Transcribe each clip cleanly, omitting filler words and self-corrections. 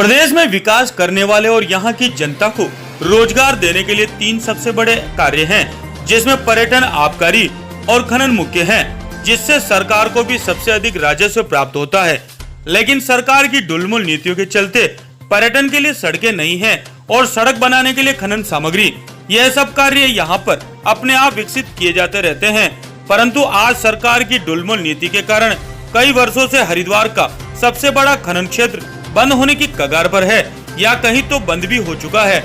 प्रदेश में विकास करने वाले और यहाँ की जनता को रोजगार देने के लिए 3 सबसे बड़े कार्य हैं, जिसमें पर्यटन, आबकारी और खनन मुख्य हैं, जिससे सरकार को भी सबसे अधिक राजस्व प्राप्त होता है। लेकिन सरकार की ढुलमुल नीतियों के चलते पर्यटन के लिए सड़कें नहीं हैं और सड़क बनाने के लिए खनन सामग्री, यह सब कार्य यहाँ पर अपने आप विकसित किए जाते रहते हैं। परंतु आज सरकार की ढुलमुल नीति के कारण कई वर्षों से हरिद्वार का सबसे बड़ा खनन क्षेत्र बंद होने की कगार पर है या कहीं तो बंद भी हो चुका है।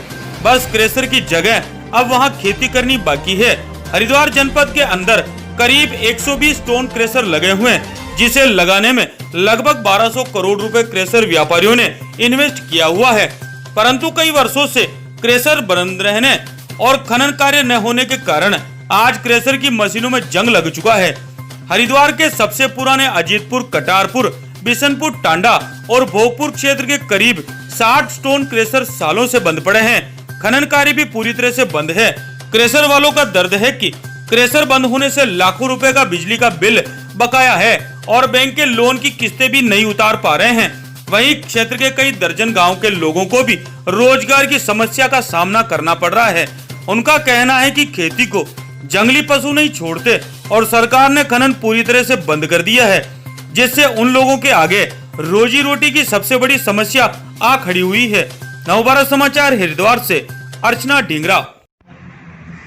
बस क्रेशर की जगह अब वहां खेती करनी बाकी है। हरिद्वार जनपद के अंदर करीब 120 टन क्रेशर लगे हुए हैं, जिसे लगाने में लगभग 1200 करोड़ रुपए क्रेशर व्यापारियों ने इन्वेस्ट किया हुआ है। परंतु कई वर्षों से क्रेशर बंद रहने और खनन कार्य न होने के कारण आज क्रेशर की मशीनों में जंग लग चुका है। हरिद्वार के सबसे पुराने अजीतपुर, कटारपुर, बिशनपुर, टांडा और भोगपुर क्षेत्र के करीब 60 स्टोन क्रेशर सालों से बंद पड़े हैं। खनन कार्य भी पूरी तरह से बंद है। क्रेशर वालों का दर्द है कि क्रेशर बंद होने से लाखों रुपए का बिजली का बिल बकाया है और बैंक के लोन की किस्तें भी नहीं उतार पा रहे हैं। वहीं क्षेत्र के कई दर्जन गांव के लोगों को भी रोजगार की समस्या का सामना करना पड़ रहा है। उनका कहना है कि खेती को जंगली पशु नहीं छोड़ते और सरकार ने खनन पूरी तरह से बंद कर दिया है, जिससे उन लोगों के आगे रोजी रोटी की सबसे बड़ी समस्या आ खड़ी हुई है। नवभारत समाचार हरिद्वार से अर्चना ढींगरा।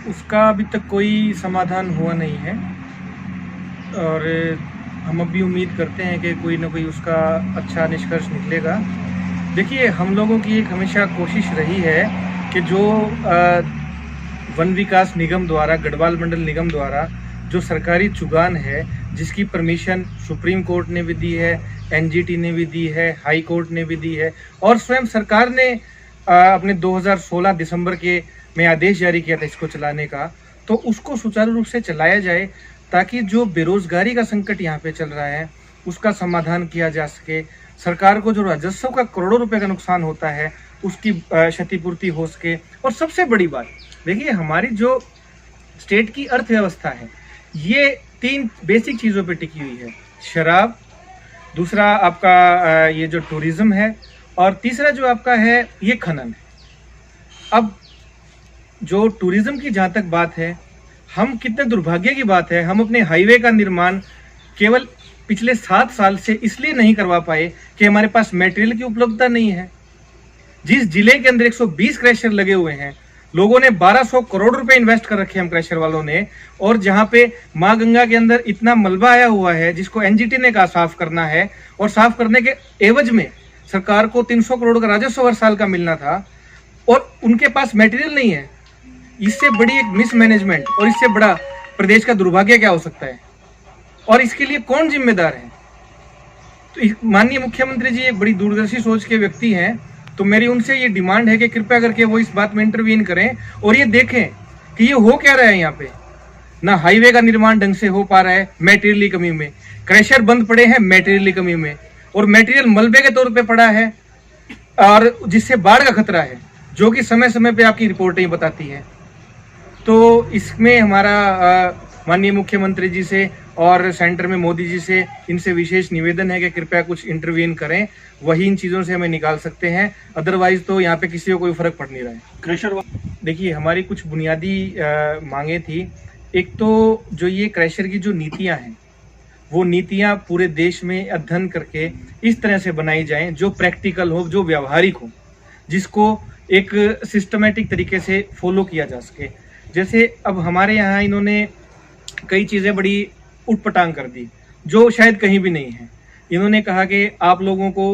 उसका अभी तक कोई समाधान हुआ नहीं है और हम अभी उम्मीद करते हैं कि कोई ना कोई उसका अच्छा निष्कर्ष निकलेगा। देखिए, हम लोगों की एक हमेशा कोशिश रही है कि जो वन विकास निगम द्वारा, गढ़वाल मंडल निगम द्वारा जो सरकारी चुगान है, जिसकी परमिशन सुप्रीम कोर्ट ने भी दी है, एनजीटी ने भी दी है, हाई कोर्ट ने भी दी है और स्वयं सरकार ने अपने 2016 दिसंबर के में आदेश जारी किया था इसको चलाने का, तो उसको सुचारू रूप से चलाया जाए ताकि जो बेरोजगारी का संकट यहाँ पे चल रहा है उसका समाधान किया जा सके। सरकार को जो राजस्व का करोड़ों रुपए का नुकसान होता है उसकी क्षतिपूर्ति हो सके। और सबसे बड़ी बात, देखिए, हमारी जो स्टेट की अर्थव्यवस्था है ये 3 बेसिक चीज़ों पे टिकी हुई है। शराब, दूसरा आपका ये जो टूरिज्म है और तीसरा जो आपका है ये खनन है। अब जो टूरिज्म की जहाँ तक बात है, हम कितने दुर्भाग्य की बात है, हम अपने हाईवे का निर्माण केवल पिछले 7 साल से इसलिए नहीं करवा पाए कि हमारे पास मटेरियल की उपलब्धता नहीं है। जिस जिले के अंदर 120 क्रैशर लगे हुए हैं, लोगों ने 1200 करोड़ रुपए इन्वेस्ट कर रखे हैं हम क्रैशर वालों ने, और जहां पे मां गंगा के अंदर इतना मलबा आया हुआ है जिसको एनजीटी ने कहा साफ करना है, और साफ करने के एवज में सरकार को 300 करोड़ का राजस्व हर साल का मिलना था और उनके पास मटेरियल नहीं है। इससे बड़ी एक मिसमैनेजमेंट और इससे बड़ा प्रदेश का दुर्भाग्य क्या हो सकता है? और इसके लिए कौन जिम्मेदार है? तो माननीय मुख्यमंत्री जी एक बड़ी दूरदर्शी सोच के व्यक्ति हैं, तो मेरी उनसे ये डिमांड है कि कृपया करके वो इस बात में इंटरवीन करें और ये देखें कि ये हो क्या रहा है। यहाँ पे ना हाईवे का निर्माण ढंग से हो पा रहा है, मटेरियल की कमी में, क्रैशर बंद पड़े हैं मटेरियल की कमी में, और मटेरियल मलबे के तौर पे पड़ा है और जिससे बाढ़ का खतरा है, जो कि समय समय पे आपकी रिपोर्टें बताती है। तो इसमें हमारा माननीय मुख्यमंत्री जी से और सेंटर में मोदी जी से इनसे विशेष निवेदन है कि कृपया कुछ इंटरवीन करें, वही इन चीज़ों से हमें निकाल सकते हैं। अदरवाइज तो यहाँ पे किसी को कोई फर्क पड़ नहीं रहा है। क्रैशर, देखिए, हमारी कुछ बुनियादी मांगे थी। एक तो जो ये क्रैशर की जो नीतियाँ हैं, वो नीतियाँ पूरे देश में अध्ययन करके इस तरह से बनाई जाएं जो प्रैक्टिकल हो, जो व्यावहारिक हो, जिसको एक सिस्टमेटिक तरीके से फॉलो किया जा सके। जैसे अब हमारे यहाँ इन्होंने कई चीज़ें बड़ी उटपटांग कर दी जो शायद कहीं भी नहीं है। इन्होंने कहा कि आप लोगों को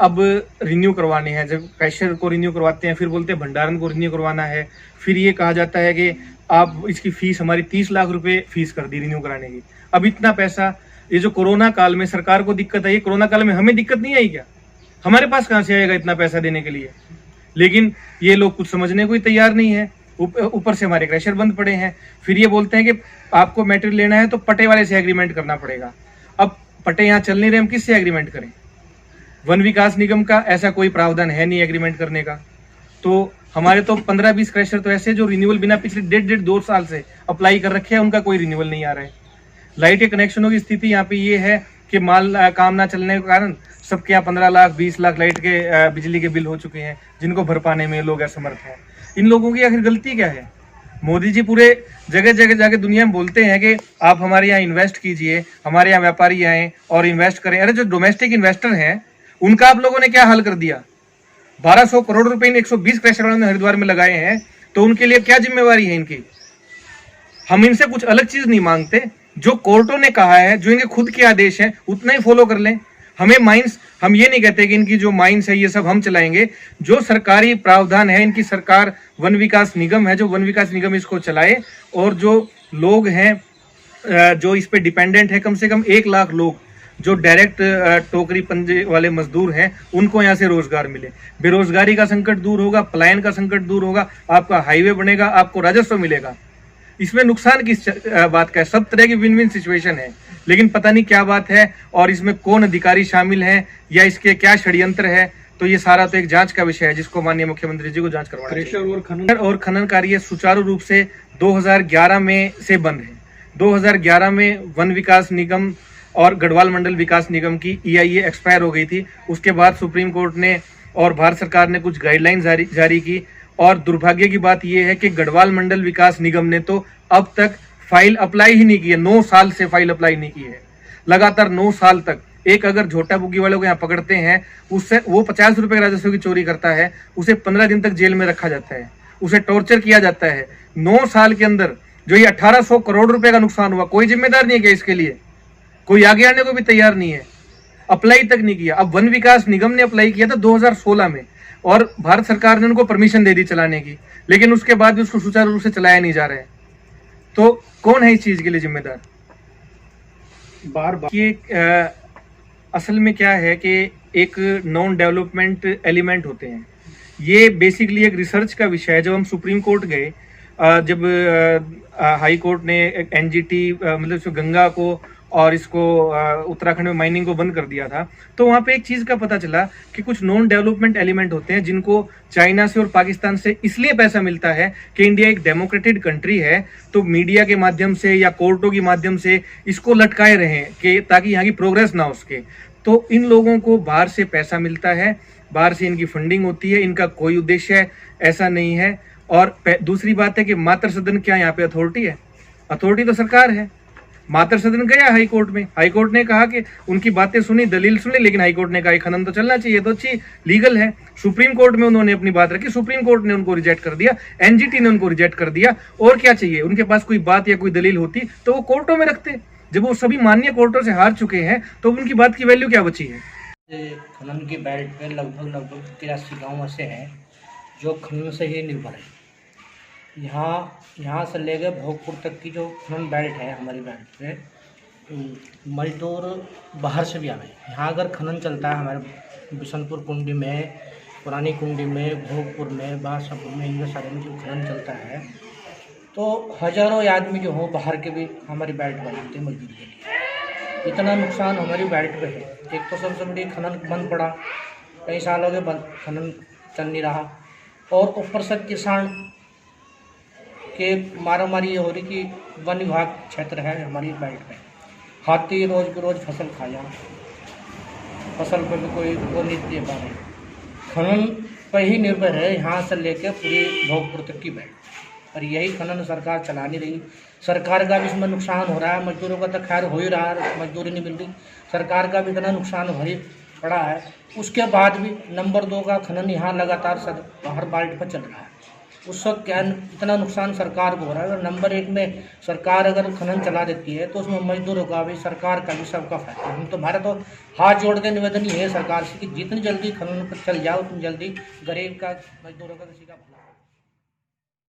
अब रिन्यू करवाने हैं, जब क्रैशर को रिन्यू करवाते हैं फिर बोलते हैं भंडारण को रिन्यू करवाना है, फिर ये कहा जाता है कि आप इसकी फीस, हमारी 30 लाख रुपए फीस कर दी रिन्यू कराने की। अब इतना पैसा, ये जो कोरोना काल में सरकार को दिक्कत आई, कोरोना काल में हमें दिक्कत नहीं आई क्या? हमारे पास कहाँ से आएगा इतना पैसा देने के लिए? लेकिन ये लोग कुछ समझने को ही तैयार नहीं है। ऊपर से हमारे क्रैशर बंद पड़े हैं, फिर ये बोलते हैं कि आपको मटेरियल लेना है तो पट्टे वाले से एग्रीमेंट करना पड़ेगा। अब पट्टे यहाँ चल नहीं रहे, हम किससे एग्रीमेंट करें? वन विकास निगम का ऐसा कोई प्रावधान है नहीं एग्रीमेंट करने का। तो हमारे तो 15-20 क्रैशर तो ऐसे जो रिन्यूअल बिना पिछले 1.5-2 साल से अप्लाई कर रखे हैं, उनका कोई रिन्यूअल नहीं आ रहा है। लाइट के कनेक्शनों की स्थिति यहाँ पे ये है कि माल काम ना चलने के कारण सबके यहाँ 15 लाख 20 लाख लाइट के बिजली के बिल हो चुके हैं, जिनको भर पाने में लोग असमर्थ हैं। इन लोगों की आखिर गलती क्या है? मोदी जी पूरे जगह जगह जाके दुनिया में बोलते हैं कि आप हमारे यहाँ इन्वेस्ट कीजिए, हमारे यहाँ व्यापारी आए और इन्वेस्ट करें। अरे जो डोमेस्टिक इन्वेस्टर हैं उनका आप लोगों ने क्या हाल कर दिया? 1200 करोड़ रुपए इन 120 क्रशर वालों ने हरिद्वार में लगाए हैं, तो उनके लिए क्या जिम्मेवारी है इनकी? हम इनसे कुछ अलग चीज नहीं मांगते, जो कोर्टों ने कहा है, जो इनके खुद के आदेश हैं उतना ही फॉलो कर लें। हमें माइंस, हम ये नहीं कहते कि इनकी जो माइंस है ये सब हम चलाएंगे। जो सरकारी प्रावधान है, इनकी सरकार वन विकास निगम है, जो वन विकास निगम इसको चलाए, और जो लोग हैं जो इस पे डिपेंडेंट है, कम से कम 1 लाख लोग जो डायरेक्ट टोकरी पंजे वाले मजदूर हैं, उनको यहाँ से रोजगार मिले। बेरोजगारी का संकट दूर होगा, पलायन का संकट दूर होगा, आपका हाईवे बनेगा, आपको राजस्व मिलेगा। इसमें नुकसान किस बात का है? सब तरह की विन विन सिचुएशन है, लेकिन पता नहीं क्या बात है और इसमें कौन अधिकारी शामिल हैं या इसके क्या षड्यंत्र है। तो ये सारा तो एक जांच का विषय है, जिसको माननीय मुख्यमंत्री जी को जांच करवाना चाहिए। और खनन कार्य सुचारू रूप से 2011 में से बंद है। 2011 में वन विकास निगम और गढ़वाल मंडल विकास निगम की EIA एक्सपायर हो गई थी। उसके बाद सुप्रीम कोर्ट ने और भारत सरकार ने कुछ गाइडलाइन जारी की, और दुर्भाग्य की बात यह है कि गढ़वाल मंडल विकास निगम ने तो अब तक फाइल अप्लाई ही नहीं की है। 9 साल से फाइल अप्लाई नहीं की है, लगातार 9 साल तक। एक अगर झोटा बुग्गी वालों को यहाँ पकड़ते हैं, उससे वो 50 रुपए के राजस्व की चोरी करता है, उसे 15 दिन तक जेल में रखा जाता है, उसे टॉर्चर किया जाता है। 9 साल के अंदर जो ये 1800 करोड़ रुपए का नुकसान हुआ, कोई जिम्मेदार नहीं है क्या इसके लिए? कोई आगे आने को भी तैयार नहीं है, अप्लाई तक नहीं किया। अब वन विकास निगम ने अप्लाई किया था 2016 में, और भारत सरकार ने उनको परमिशन दे दी चलाने की, लेकिन उसके बाद भी उसको सुचारू रूप से चलाया नहीं जा रहा है। तो कौन है इस चीज के लिए जिम्मेदार? बार बार ये असल में क्या है कि एक नॉन डेवलपमेंट एलिमेंट होते हैं। ये बेसिकली एक रिसर्च का विषय है। जब हम सुप्रीम कोर्ट गए, जब हाई कोर्ट ने NGT मतलब गंगा को और इसको उत्तराखंड में माइनिंग को बंद कर दिया था, तो वहाँ पे एक चीज का पता चला कि कुछ नॉन डेवलपमेंट एलिमेंट होते हैं जिनको चाइना से और पाकिस्तान से इसलिए पैसा मिलता है कि इंडिया एक डेमोक्रेटिक कंट्री है, तो मीडिया के माध्यम से या कोर्टों के माध्यम से इसको लटकाए रहें कि ताकि यहाँ की प्रोग्रेस ना हो सके। तो इन लोगों को बाहर से पैसा मिलता है, बाहर से इनकी फंडिंग होती है, इनका कोई उद्देश्य ऐसा नहीं है। और दूसरी बात है कि मातृ सदन क्या यहाँ पे अथॉरिटी है? अथॉरिटी तो सरकार है। मातृ सदन गया हाई कोर्ट में, हाई कोर्ट ने कहा कि उनकी बातें सुनी, दलील सुनी, लेकिन हाई कोर्ट ने कहा खनन तो चलना चाहिए, तो अच्छी लीगल है। सुप्रीम कोर्ट में उन्होंने अपनी बात रखी, सुप्रीम कोर्ट ने उनको रिजेक्ट कर दिया, NGT ने उनको रिजेक्ट कर दिया। और क्या चाहिए? उनके पास कोई बात या कोई दलील होती तो वो कोर्टों में रखते। जब वो सभी माननीय कोर्टों से हार चुके हैं तो उनकी बात की वैल्यू क्या बची है? खनन की बेल्ट पे लगभग 83 गाँव ऐसे हैं जो खनन से ही निर्भर है। यहाँ से लेकर भोगपुर तक की जो खनन बेल्ट है, हमारी बेल्ट पे मजदूर बाहर से भी आ गए। यहाँ अगर खनन चलता है हमारे बिशनपुर कुंडी में, पुरानी कुंडी में, भोगपुर में, बादशाहपुर में, इनके सारे में जो खनन चलता है, तो हजारों आदमी जो हो बाहर के भी हमारी बेल्ट बनाते हैं मजदूर के लिए। इतना नुकसान हमारी बेल्ट पे है। एक तो सबसे बड़ी खनन बंद पड़ा, कई साल हो गए बंद, खनन चल नहीं रहा, और ऊपर से किसान के मारामारी हो रही कि वन विभाग क्षेत्र है हमारी बेल्ट पे, हाथी रोज के रोज फसल खाया, फसल पर भी कोई वो नहीं दे पा रहे। खनन पर ही निर्भर है यहाँ से लेकर पूरी भोगपुर तक की बेल्ट, और यही खनन सरकार चला नहीं रही। सरकार का भी इसमें नुकसान हो रहा है, मजदूरों का तो खैर हो ही रहा है, मजदूरी नहीं मिल रही, सरकार का भी इतना नुकसान हो ही पड़ा है। उसके बाद भी नंबर 2 का खनन यहाँ लगातार हर बेल्ट पर चल रहा है। उस वक्त क्या इतना नुकसान सरकार को हो रहा है। अगर नंबर 1 में सरकार अगर खनन चला देती है तो उसमें मजदूरों का भी, सरकार का भी, सबका फायदा है। हम तो भारत तो हाथ जोड़ के निवेदन ही है सरकार से कि जितनी जल्दी खनन पर चल जाओ, उतनी जल्दी गरीब का, मजदूरों का, किसी का भला।